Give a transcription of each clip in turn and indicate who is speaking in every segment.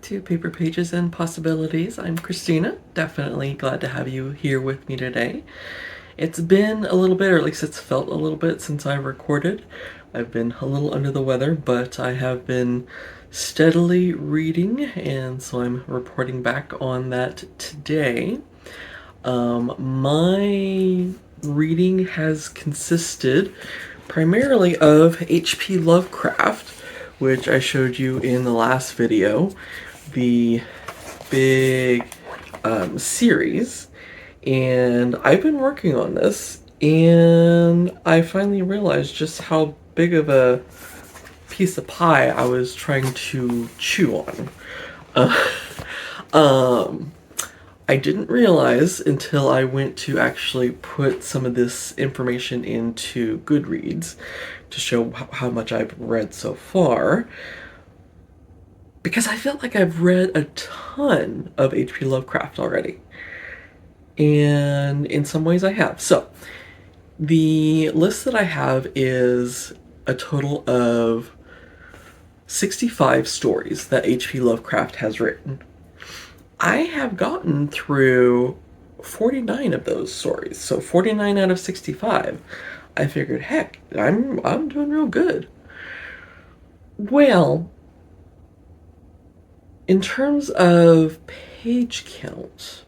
Speaker 1: to Paper Pages and Possibilities. I'm Christina. Definitely glad to have you here with me today. It's been a little bit, or at least it's felt a little bit since I recorded. I've been a little under the weather, but I have been steadily reading, and so I'm reporting back on that today. My reading has consisted primarily of H.P. Lovecraft, which I showed you in the last video, the big series, and I've been working on this, and I finally realized just how big of a piece of pie I was trying to chew on. Uh, um, I didn't realize until I went to actually put some of this information into Goodreads to show how much I've read so far, because I feel like I've read a ton of H.P. Lovecraft already. And in some ways I have. So, the list that I have is a total of 65 stories that H.P. Lovecraft has written. I have gotten through 49 of those stories, so 49 out of 65. I figured, heck, I'm doing real good. Well, in terms of page count,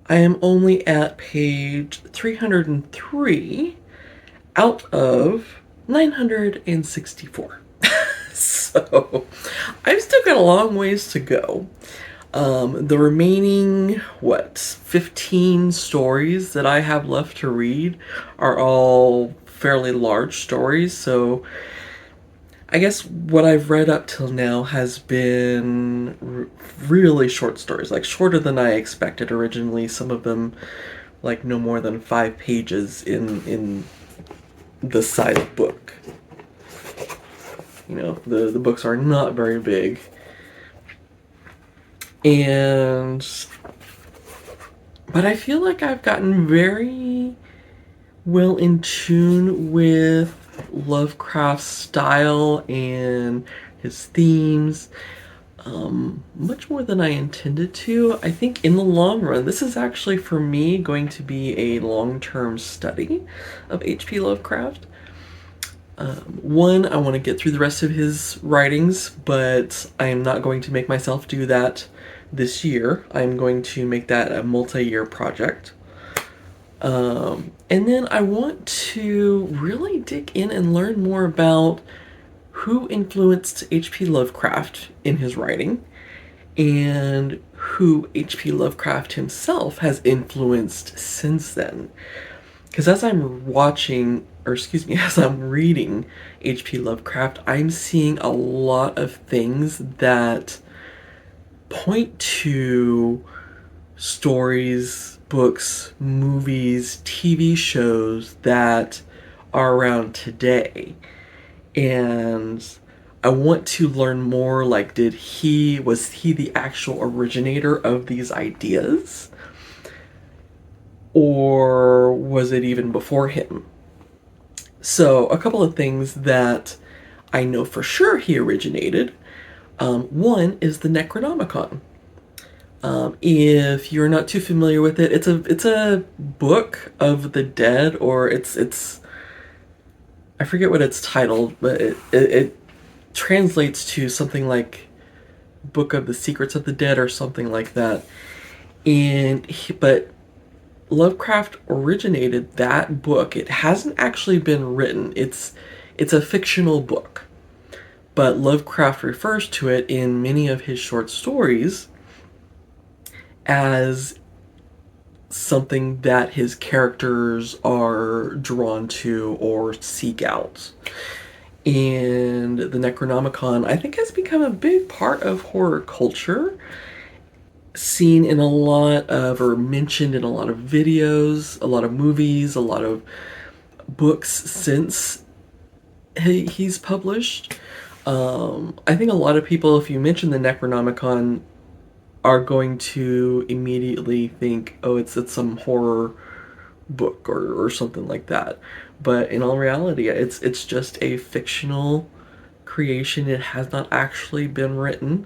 Speaker 1: I am only at page 303 out of 964. So, I've still got a long ways to go. The remaining, 15 stories that I have left to read are all fairly large stories, so I guess what I've read up till now has been really short stories, like shorter than I expected originally. Some of them, like no more than 5 pages in the size book. You know, the books are not very big. But I feel like I've gotten very well in tune with Lovecraft's style and his themes, much more than I intended to. I think in the long run, this is actually for me going to be a long-term study of H.P. Lovecraft. One, I want to get through the rest of his writings, but I am not going to make myself do that this year. I'm going to make that a multi-year project. And then I want to really dig in and learn more about who influenced H.P. Lovecraft in his writing, and who H.P. Lovecraft himself has influenced since then. Because as I'm as I'm reading H.P. Lovecraft, I'm seeing a lot of things that point to stories, books, movies, TV shows that are around today. And I want to learn more, like, was he the actual originator of these ideas? Or was it even before him? So, a couple of things that I know for sure he originated. One is the Necronomicon. If you're not too familiar with it, it's a book of the dead, or it's I forget what it's titled, but it translates to something like Book of the Secrets of the Dead or something like that. But Lovecraft originated that book. It hasn't actually been written. It's a fictional book. But Lovecraft refers to it in many of his short stories as something that his characters are drawn to or seek out. And the Necronomicon, I think, has become a big part of horror culture, seen in a lot of, or mentioned in a lot of videos, a lot of movies, a lot of books since he's published. I think a lot of people, if you mention the Necronomicon, are going to immediately think, oh, it's some horror book or something like that. But in all reality, it's just a fictional creation. It has not actually been written.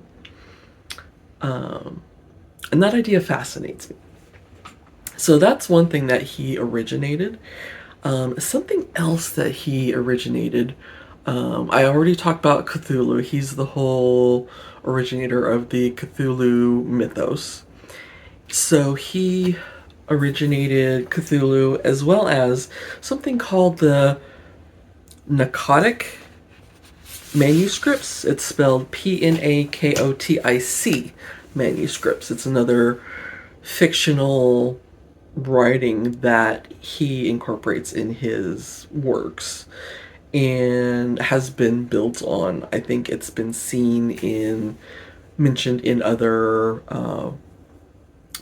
Speaker 1: And that idea fascinates me. So that's one thing that he originated. Something else that he originated, I already talked about Cthulhu. He's the whole originator of the Cthulhu mythos. So he originated Cthulhu as well as something called the Pnakotic manuscripts. It's spelled Pnakotic manuscripts. It's another fictional writing that he incorporates in his works and has been built on. I think it's been seen in mentioned in other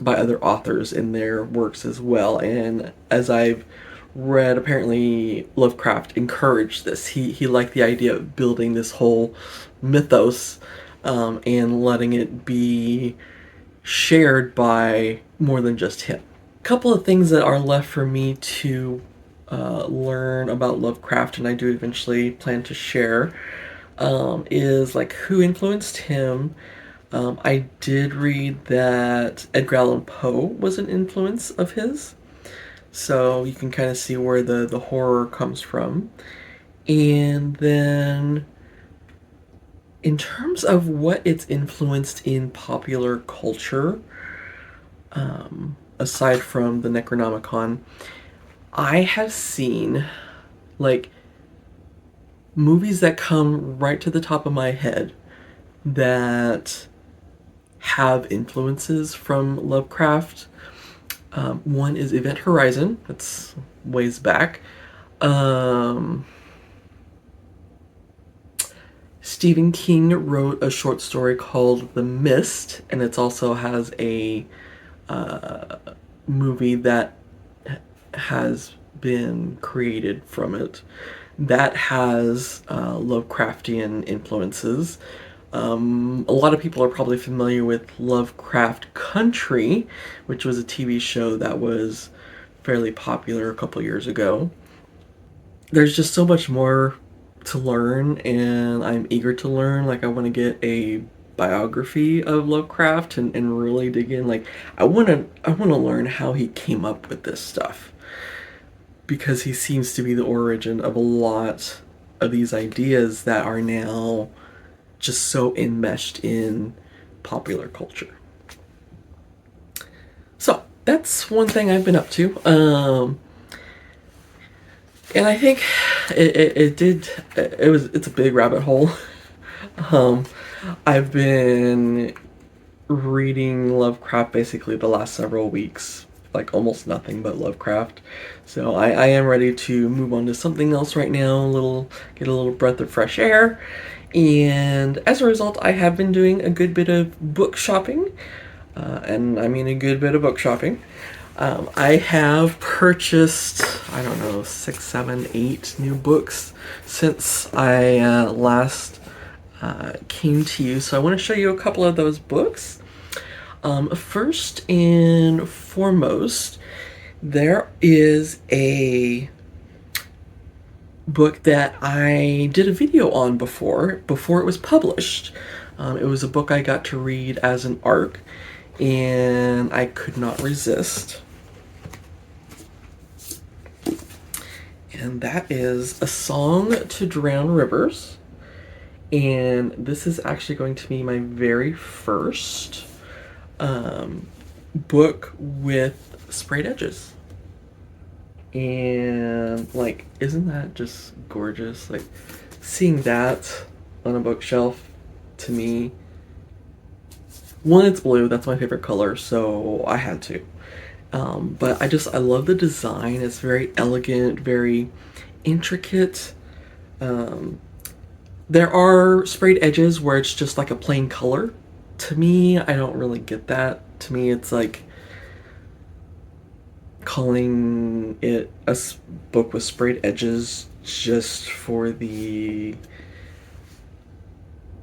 Speaker 1: by other authors in their works as well. And as I've read, apparently Lovecraft encouraged this. He liked the idea of building this whole mythos and letting it be shared by more than just him. A couple of things that are left for me to learn about Lovecraft, and I do eventually plan to share, is like who influenced him. I did read that Edgar Allan Poe was an influence of his, so you can kind of see where the horror comes from. And then, in terms of what it's influenced in popular culture, aside from the Necronomicon, I have seen like movies that come right to the top of my head that have influences from Lovecraft. One is Event Horizon. That's ways back. Stephen King wrote a short story called The Mist, and it also has a movie that has been created from it that has Lovecraftian influences. A lot of people are probably familiar with Lovecraft Country, which was a TV show that was fairly popular a couple years ago. There's just so much more to learn, and I'm eager to learn. Like, I want to get a biography of Lovecraft and really dig in. Like, I want to learn how he came up with this stuff, because he seems to be the origin of a lot of these ideas that are now just so enmeshed in popular culture. So that's one thing I've been up to. And I think it's a big rabbit hole. I've been reading Lovecraft basically the last several weeks, like almost nothing but Lovecraft. So I am ready to move on to something else right now, get a little breath of fresh air. And as a result, I have been doing a good bit of book shopping. And I mean a good bit of book shopping. I have purchased, I don't know, 6, 7, 8 new books since I last came to you. So I want to show you a couple of those books. First and foremost, there is a book that I did a video on before it was published. It was a book I got to read as an ARC, and I could not resist. And that is A Song to Drown Rivers. And this is actually going to be my very first book with sprayed edges. And like, isn't that just gorgeous? Like, seeing that on a bookshelf, to me, one, it's blue, that's my favorite color, so I had to. But I love the design. It's very elegant, very intricate. There are sprayed edges where it's just like a plain color. To me, I don't really get that. To me, it's like calling it a book with sprayed edges just for the,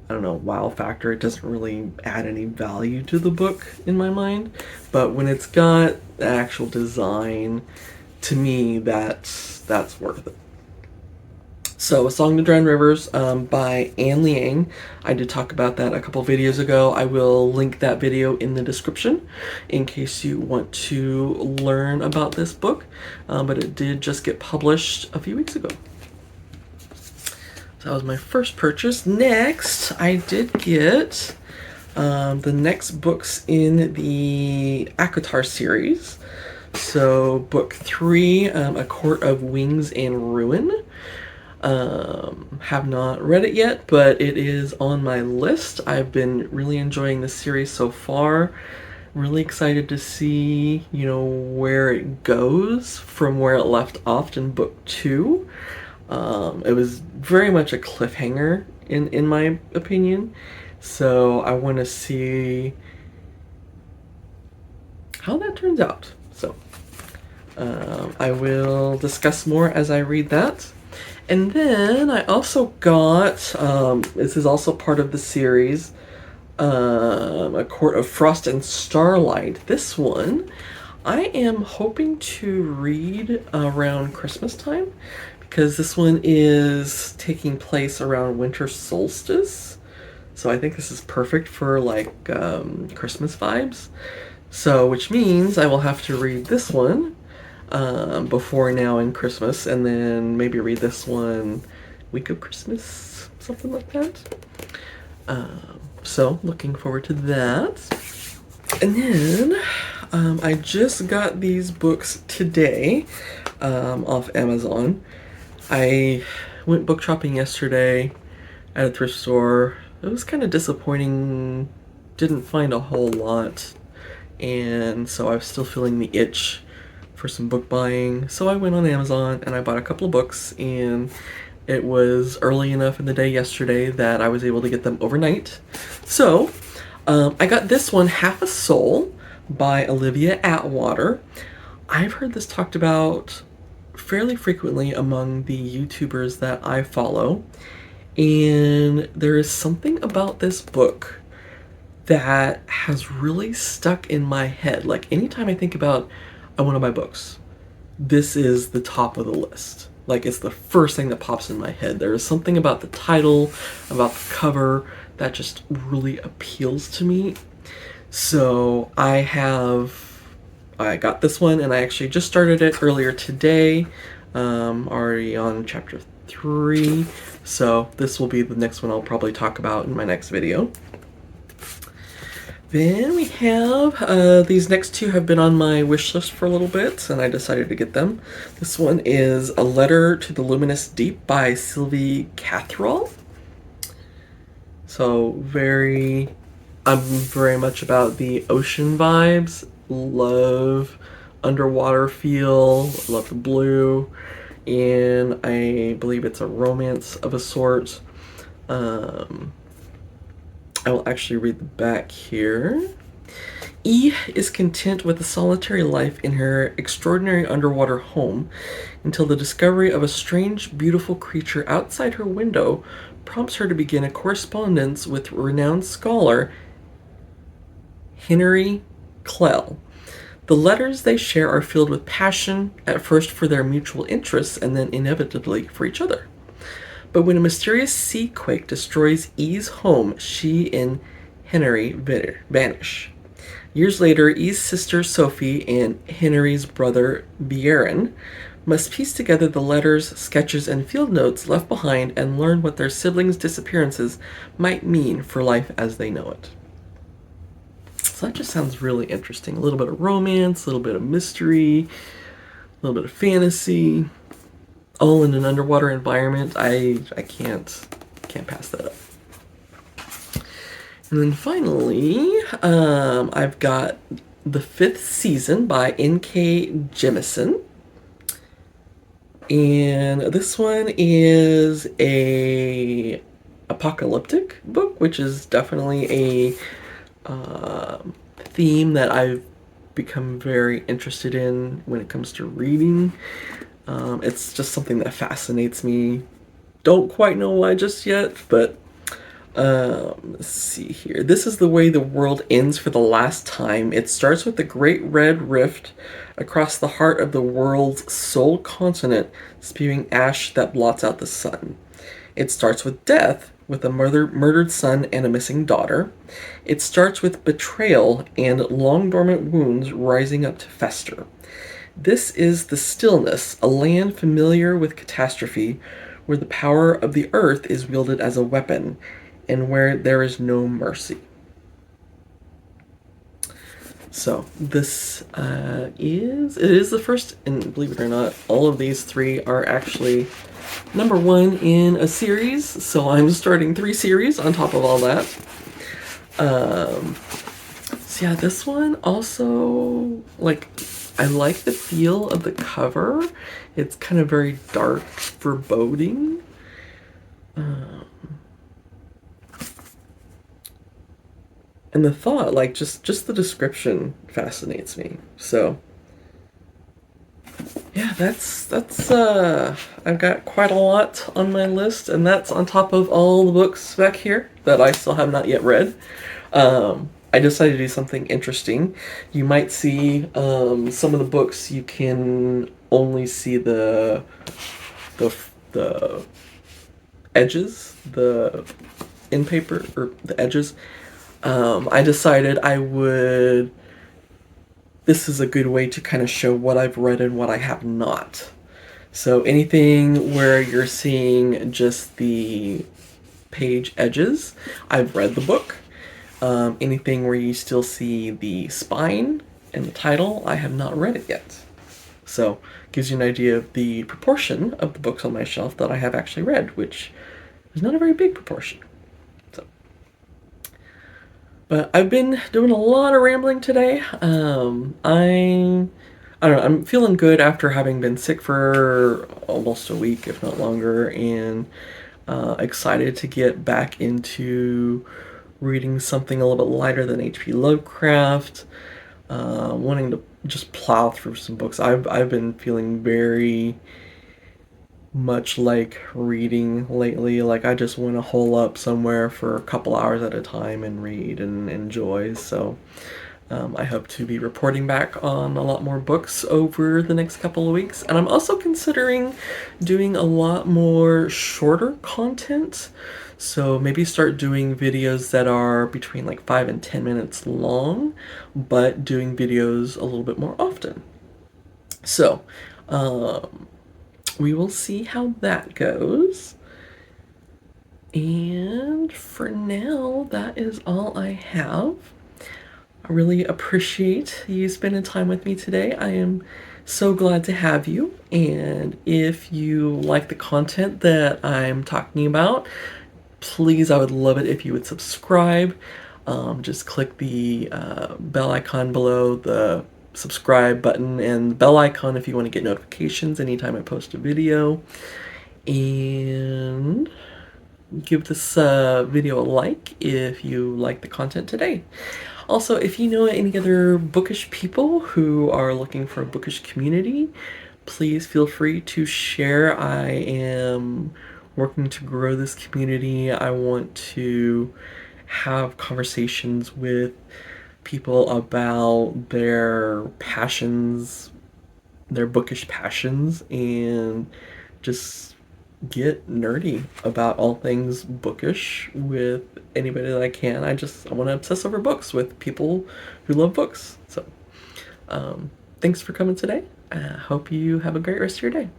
Speaker 1: I don't know, wow factor. It doesn't really add any value to the book in my mind. But when it's got the actual design, to me, that's worth it. So, A Song to Drown Rivers by Anne Liang. I did talk about that a couple videos ago. I will link that video in the description in case you want to learn about this book. But it did just get published a few weeks ago. So that was my first purchase. Next, I did get the next books in the ACOTAR series. So, book 3, A Court of Wings and Ruin. Have not read it yet, but it is on my list. I've been really enjoying this series so far. Really excited to see, where it goes from where it left off in book 2. It was very much a cliffhanger in my opinion. So I want to see how that turns out. So I will discuss more as I read that. And then I also got, this is also part of the series, A Court of Frost and Starlight. This one I am hoping to read around Christmas time, because this one is taking place around winter solstice. So I think this is perfect for Christmas vibes. So, which means I will have to read this one before now and Christmas, and then maybe read this one week of Christmas, something like that. So looking forward to that. And then I just got these books today off Amazon. I went book shopping yesterday at a thrift store. It was kind of disappointing. Didn't find a whole lot, and so I was still feeling the itch for some book buying. So I went on Amazon and I bought a couple of books, and it was early enough in the day yesterday that I was able to get them overnight. So I got this one, Half a Soul by Olivia Atwater. I've heard this talked about fairly frequently among the YouTubers that I follow, and there is something about this book that has really stuck in my head. Like, anytime I think about I want to buy books, this is the top of the list. Like, it's the first thing that pops in my head. There is something about the title, about the cover, that just really appeals to me. So I got this one, and I actually just started it earlier today. Already on chapter 3. So this will be the next one I'll probably talk about in my next video. Then we have, these next two have been on my wish list for a little bit, and I decided to get them. This one is A Letter to the Luminous Deep by Sylvie Catherall. So I'm very much about the ocean vibes. Love underwater feel, love the blue, and I believe it's a romance of a sort. I will actually read the back here. E is content with a solitary life in her extraordinary underwater home until the discovery of a strange, beautiful creature outside her window prompts her to begin a correspondence with renowned scholar Henry Clell. The letters they share are filled with passion, at first for their mutual interests and then inevitably for each other. But when a mysterious sea quake destroys E's home, she and Henry vanish. Years later, E's sister Sophie and Henry's brother Bjorn must piece together the letters, sketches, and field notes left behind and learn what their siblings' disappearances might mean for life as they know it. So that just sounds really interesting. A little bit of romance, a little bit of mystery, a little bit of fantasy, all in an underwater environment. I can't pass that up. And then finally, I've got The Fifth Season by N.K. Jemisin. And this one is a apocalyptic book, which is definitely a theme that I've become very interested in when it comes to reading. It's just something that fascinates me. Don't quite know why just yet, but Let's see here. This is the way the world ends for the last time. It starts with the Great Red Rift across the heart of the world's sole continent, spewing ash that blots out the sun. It starts with death, with a murdered son and a missing daughter. It starts with betrayal and long dormant wounds rising up to fester. This is the stillness, a land familiar with catastrophe, where the power of the earth is wielded as a weapon, and where there is no mercy. So this is the first, and believe it or not, all of these three are actually number one in a series. So I'm starting 3 series on top of all that. So yeah, this one also, like, I like the feel of the cover. It's kind of very dark, foreboding. And the thought, like, just the description fascinates me. So yeah, that's I've got quite a lot on my list, and that's on top of all the books back here that I still have not yet read. I decided to do something interesting. You might see some of the books you can only see the edges, the in paper, or the edges. I decided this is a good way to kind of show what I've read and what I have not. So anything where you're seeing just the page edges, I've read the book. Anything where you still see the spine and the title, I have not read it yet. So gives you an idea of the proportion of the books on my shelf that I have actually read, which is not a very big proportion. But I've been doing a lot of rambling today. I don't know, I'm feeling good after having been sick for almost a week, if not longer, and excited to get back into reading something a little bit lighter than H.P. Lovecraft. Wanting to just plow through some books. I've been feeling very much like reading lately. Like, I just want to hole up somewhere for a couple hours at a time and read and enjoy. So I hope to be reporting back on a lot more books over the next couple of weeks. And I'm also considering doing a lot more shorter content. So maybe start doing videos that are between like 5 and 10 minutes long, but doing videos a little bit more often. So we will see how that goes. And for now, that is all I have. I really appreciate you spending time with me today. I am so glad to have you. And if you like the content that I'm talking about, please, I would love it if you would subscribe. Just click the bell icon below the subscribe button and bell icon if you want to get notifications anytime I post a video. And give this video a like if you like the content today. Also, if you know any other bookish people who are looking for a bookish community, please feel free to share. I am working to grow this community. I want to have conversations with people about their passions, their bookish passions, and just get nerdy about all things bookish with anybody that I can. I want to obsess over books with people who love books. So thanks for coming today. I hope you have a great rest of your day.